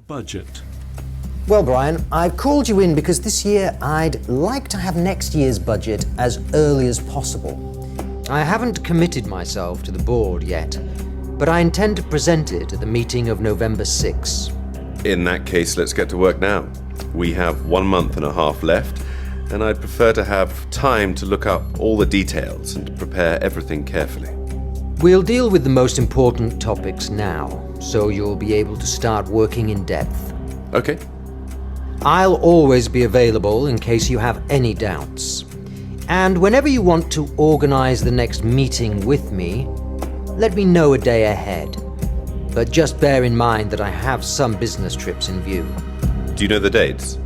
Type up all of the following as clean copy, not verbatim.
budget. Well, Brian, I've called you in because this year I'd like to have next year's budget as early as possible. I haven't committed myself to the board yet, but I intend to present it at the meeting of November 6. In that case, let's get to work now. We have 1 month and a half left, and I'd prefer to have time to look up all the details and to prepare everything carefully. We'll deal with the most important topics now, so you'll be able to start working in depth. Okay. I'll always be available in case you have any doubts. And whenever you want to organize the next meeting with me, let me know a day ahead. But just bear in mind that I have some business trips in view. Do you know the dates?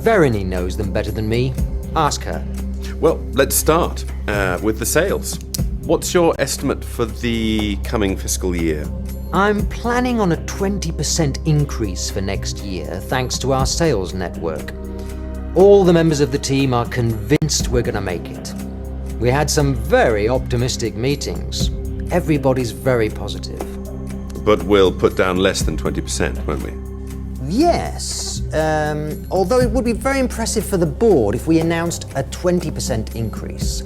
Verony knows them better than me. Ask her. Well, let's start with the sales. What's your estimate for the coming fiscal year? I'm planning on a 20% increase for next year, thanks to our sales network. All the members of the team are convinced we're going to make it. We had some very optimistic meetings. Everybody's very positive. But we'll put down less than 20%, won't we? Yes, although it would be very impressive for the board if we announced a 20% increase.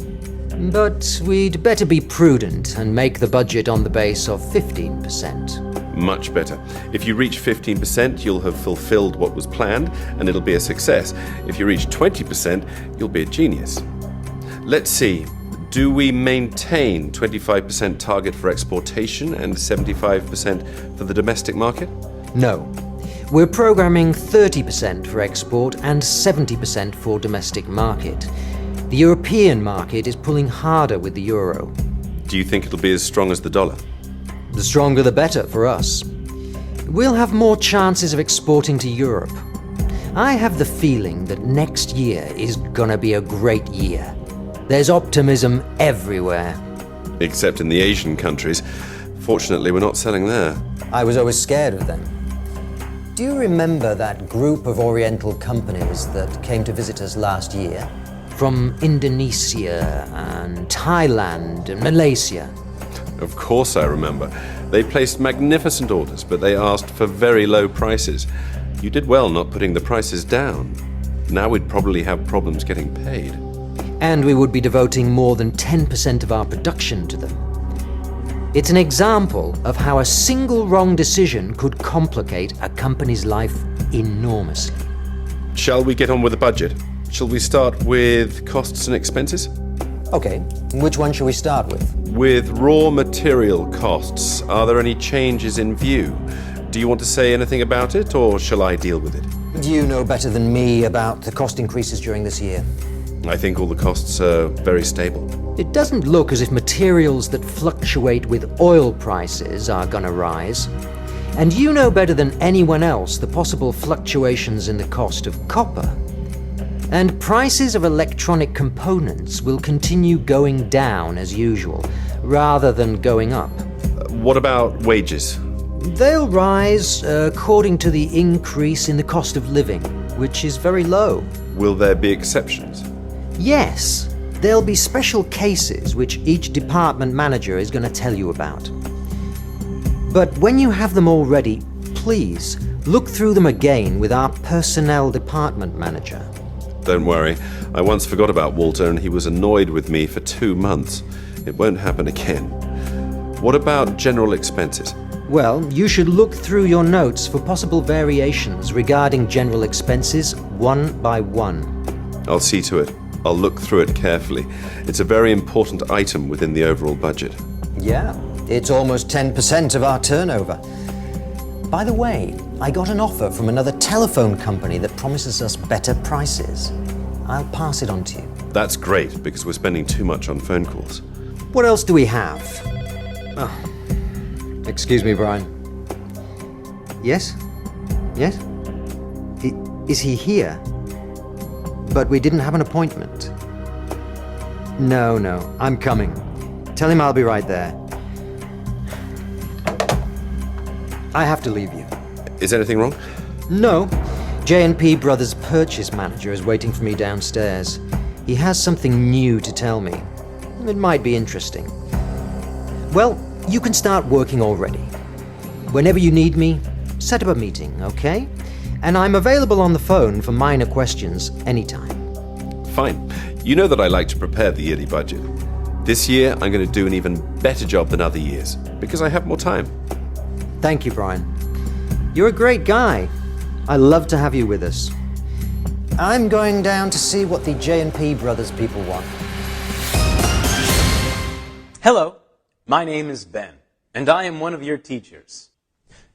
But we'd better be prudent and make the budget on the base of 15%. Much better. If you reach 15%, you'll have fulfilled what was planned, and it'll be a success. If you reach 20%, you'll be a genius. Let's see. Do we maintain 25% target for exportation and 75% for the domestic market? No. We're programming 30% for export and 70% for domestic market. The European market is pulling harder with the euro. Do you think it'll be as strong as the dollar? The stronger the better for us. We'll have more chances of exporting to Europe. I have the feeling that next year is gonna be a great year. There's optimism everywhere. Except in the Asian countries. Fortunately, we're not selling there. I was always scared of them. Do you remember that group of Oriental companies that came to visit us last year? From Indonesia and Thailand and Malaysia. Of course I remember. They placed magnificent orders, but they asked for very low prices. You did well not putting the prices down. Now we'd probably have problems getting paid. And we would be devoting more than 10% of our production to them. It's an example of how a single wrong decision could complicate a company's life enormously. Shall we get on with the budget? Shall we start with costs and expenses? Okay, which one shall we start with? With raw material costs, are there any changes in view? Do you want to say anything about it, or shall I deal with it? You know better than me about the cost increases during this year. I think all the costs are very stable. It doesn't look as if materials that fluctuate with oil prices are gonna rise. And you know better than anyone else the possible fluctuations in the cost of copper. And prices of electronic components will continue going down as usual, rather than going up. What about wages? They'll rise according to the increase in the cost of living, which is very low. Will there be exceptions? Yes, there'll be special cases which each department manager is going to tell you about. But when you have them all ready, please look through them again with our personnel department manager. Don't worry. I once forgot about Walter and he was annoyed with me for 2 months. It won't happen again. What about general expenses? Well, you should look through your notes for possible variations regarding general expenses one by one. I'll see to it. I'll look through it carefully. It's a very important item within the overall budget. Yeah, it's almost 10% of our turnover. By the way, I got an offer from another telephone company that promises us better prices. I'll pass it on to you. That's great, because we're spending too much on phone calls. What else do we have? Oh, excuse me, Brian. Yes? Yes? Is he here? But we didn't have an appointment. No, I'm coming. Tell him I'll be right there. I have to leave you. Is anything wrong? No. J&P Brothers' purchase manager is waiting for me downstairs. He has something new to tell me. It might be interesting. Well, you can start working already. Whenever you need me, set up a meeting, okay? And I'm available on the phone for minor questions anytime. Fine. You know that I like to prepare the yearly budget. This year, I'm going to do an even better job than other years, because I have more time. Thank you, Brian. You're a great guy. I love to have you with us. I'm going down to see what the J&P Brothers people want. Hello, my name is Ben, and I am one of your teachers.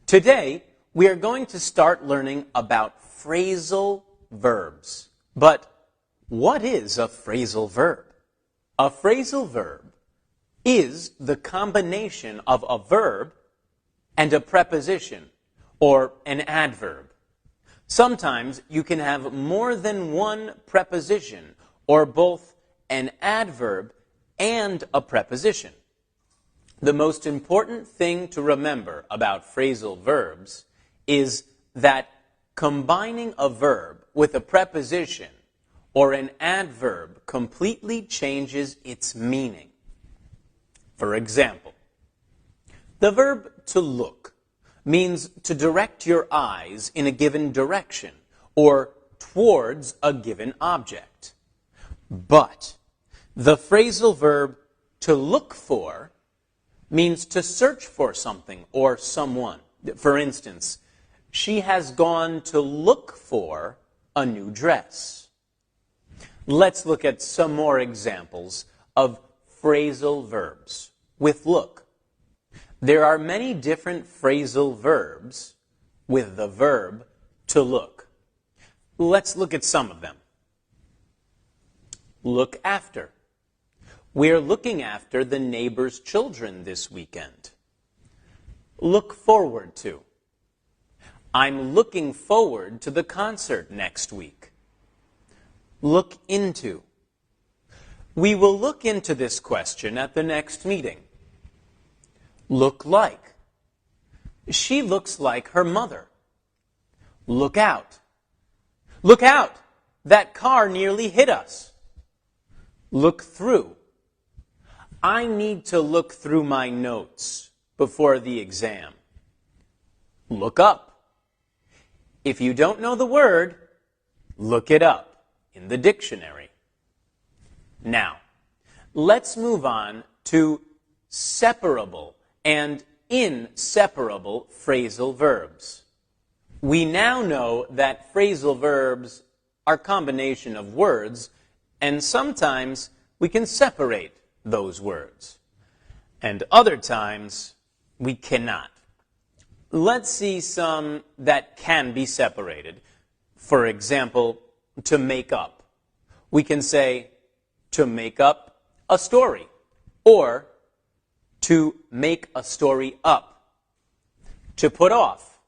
Today, we are going to start learning about phrasal verbs. But what is a phrasal verb? A phrasal verb is the combination of a verb and a preposition, or an adverb. Sometimes you can have more than one preposition, or both an adverb and a preposition. The most important thing to remember about phrasal verbs is that combining a verb with a preposition or an adverb completely changes its meaning. For example, the verb to look means to direct your eyes in a given direction or towards a given object. But the phrasal verb to look for means to search for something or someone. For instance, she has gone to look for a new dress. Let's look at some more examples of phrasal verbs with look. There are many different phrasal verbs with the verb to look. Let's look at some of them. Look after. We're looking after the neighbor's children this weekend. Look forward to. I'm looking forward to the concert next week. Look into. We will look into this question at the next meeting. Look like. She looks like her mother. Look out. Look out! That car nearly hit us. Look through. I need to look through my notes before the exam. Look up. If you don't know the word, look it up in the dictionary. Now, let's move on to separable and inseparable phrasal verbs. We now know that phrasal verbs are a combination of words, and sometimes we can separate those words, and other times we cannot. Let's see some that can be separated. For example, to make up. We can say to make up a story, or to make a story up. To put off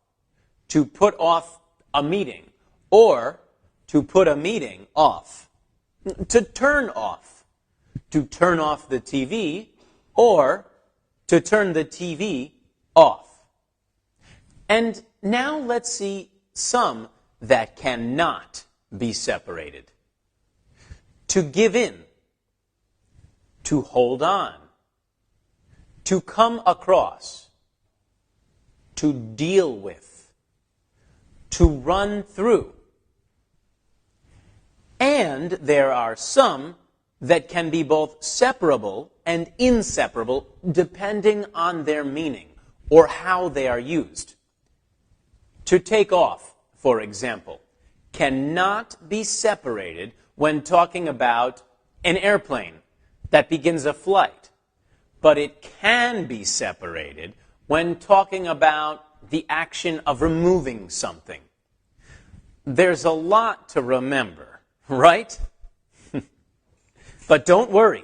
a meeting, or to put a meeting off. To turn off the TV, or to turn the TV off. And now let's see some that cannot be separated. To give in, to hold on, to come across, to deal with, to run through. And there are some that can be both separable and inseparable depending on their meaning or how they are used. To take off, for example, cannot be separated when talking about an airplane that begins a flight, but it can be separated when talking about the action of removing something. There's a lot to remember, right? But don't worry,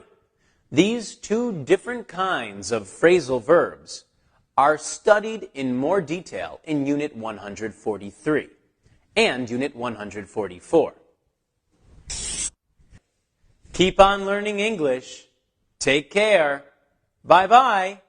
these two different kinds of phrasal verbs are studied in more detail in Unit 143 and Unit 144. Keep on learning English. Take care. Bye-bye.